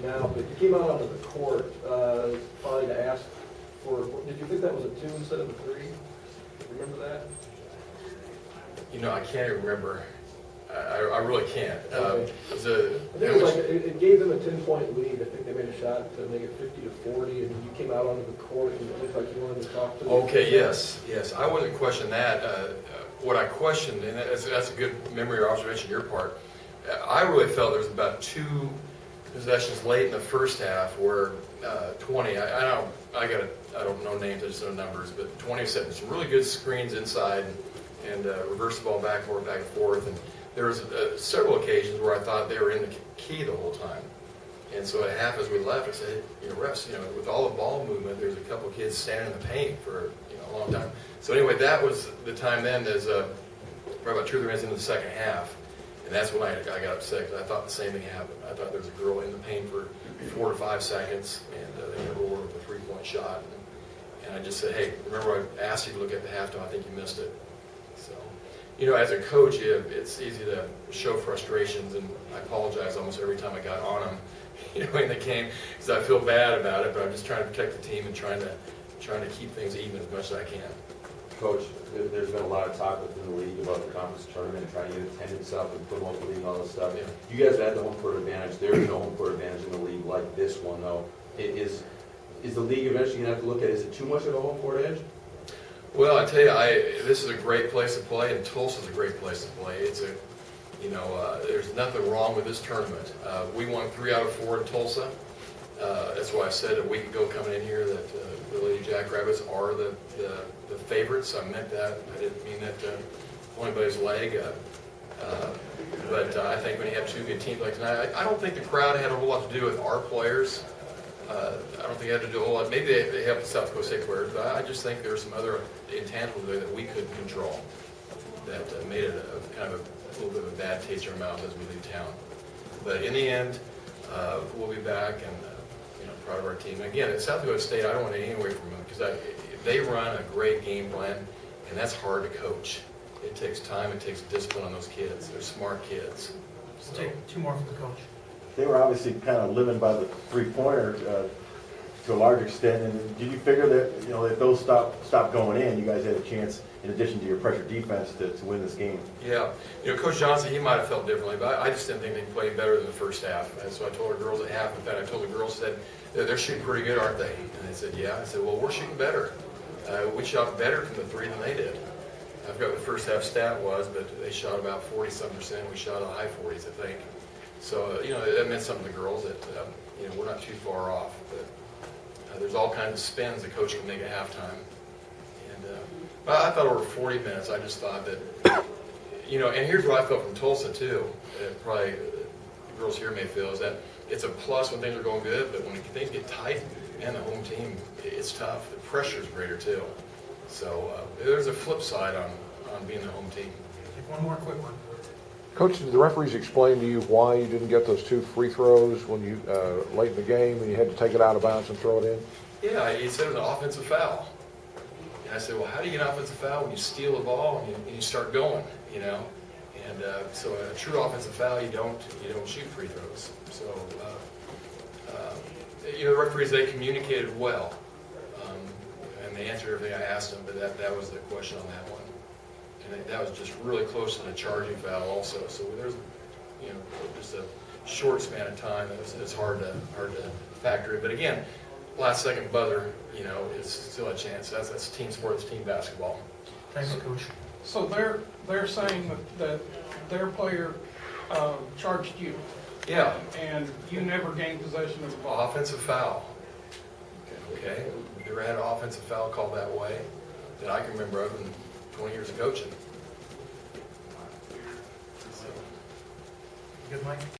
now, but you came out onto the court, finally to ask for, did you think that was a 2 instead of a 3? Remember that? You know, I can't even remember. I really can't. Okay. It was a, I think it was like, it gave them a 10-point lead. I think they made a shot to make it 50-40, and you came out onto the court and it looked like you wanted to talk to them. okay, yes. I wasn't questioning that. What I questioned, and that's a good memory or observation on your part, I really felt there was about 2 possessions late in the first half where 20, I don't know names, I just know numbers, but 20 set some really good screens inside and reverse the ball back and forth. And there was several occasions where I thought they were in the key the whole time. And so at half as we left, I said, refs, with all the ball movement, there's a couple of kids standing in the paint for a long time. So anyway, that was the time then, as probably about 2 or 3 minutes into the second half. And that's when I got upset, because I thought the same thing happened. I thought there was a girl in the paint for 4 to 5 seconds, and they never ordered a 3-point shot. And I just said, hey, remember I asked you to look at the halftime, I think you missed it. So, as a coach, it's easy to show frustrations, and I apologize almost every time I got on them, in the game, because I feel bad about it, but I'm just trying to protect the team and trying to keep things even as much as I can. Coach, there's been a lot of talk within the league about the conference tournament, trying to get attendance up and promote the league and all this stuff. Yeah. You guys had the home court advantage. There is no home court advantage in the league like this one, though. Is the league eventually going to have to look at, is it too much of a home court edge? Well, I tell you, this is a great place to play, and Tulsa's a great place to play. It's there's nothing wrong with this tournament. We won 3 out of 4 in Tulsa. That's why I said a week ago coming in here that the Lady Jackrabbits are the favorites. I meant that. I didn't mean that to pull anybody's leg. But I think when you have 2 good teams like tonight, I don't think the crowd had a whole lot to do with our players. I don't think it had to do a whole lot. Maybe they helped the South Dakota State players, but I just think there were some other intangibles there that we couldn't control that made it kind of a little bit of a bad taste in our mouth as we leave town. But in the end, we'll be back and proud of our team. Again, at South Dakota State, I don't want to take anything away from them because they run a great game plan, and that's hard to coach. It takes time, it takes discipline on those kids. They're smart kids. Let's take 2 more from the coach. They were obviously kind of living by the 3-pointer to a large extent. And did you figure that if those stopped going in, you guys had a chance, in addition to your pressure defense, to win this game? Yeah, Coach Johnson, he might have felt differently, but I just didn't think they played better than the first half. And so I told the girls at half. In fact, I told the girls, said, they're shooting pretty good, aren't they? And they said, yeah. I said, well, we're shooting better. We shot better from the 3 than they did. I forgot what the first half stat was, but they shot about 40-some%. We shot in the high 40s, I think. So, that meant something to the girls that, we're not too far off. But there's all kinds of spins the coach can make at halftime. And but I thought over 40 minutes, I just thought that, and here's what I felt from Tulsa, too. Probably the girls here may feel, is that it's a plus when things are going good, but when things get tight, and the home team, it's tough. The pressure is greater, too. So there's a flip side on being the home team. Take 1 more quick one. Coach, did the referees explain to you why you didn't get those 2 free throws when you late in the game and you had to take it out of bounds and throw it in? Yeah, he said it was an offensive foul. And I said, well, how do you get an offensive foul when you steal the ball and you start going, And so a true offensive foul, you don't shoot free throws. So, the referees, they communicated well. And they answered everything I asked them, but that was the question on that one. And that was just really close to the charging foul also. So there's, just a short span of time. It's hard to factor in. But again, last second buzzer, it's still a chance. That's team sport. It's team basketball. Thanks, Coach. So they're saying that their player charged you. Yeah. And you never gained possession of the ball. Offensive foul. Okay. Never had an offensive foul called that way that I can remember of in 20 years of coaching. Good, Mike?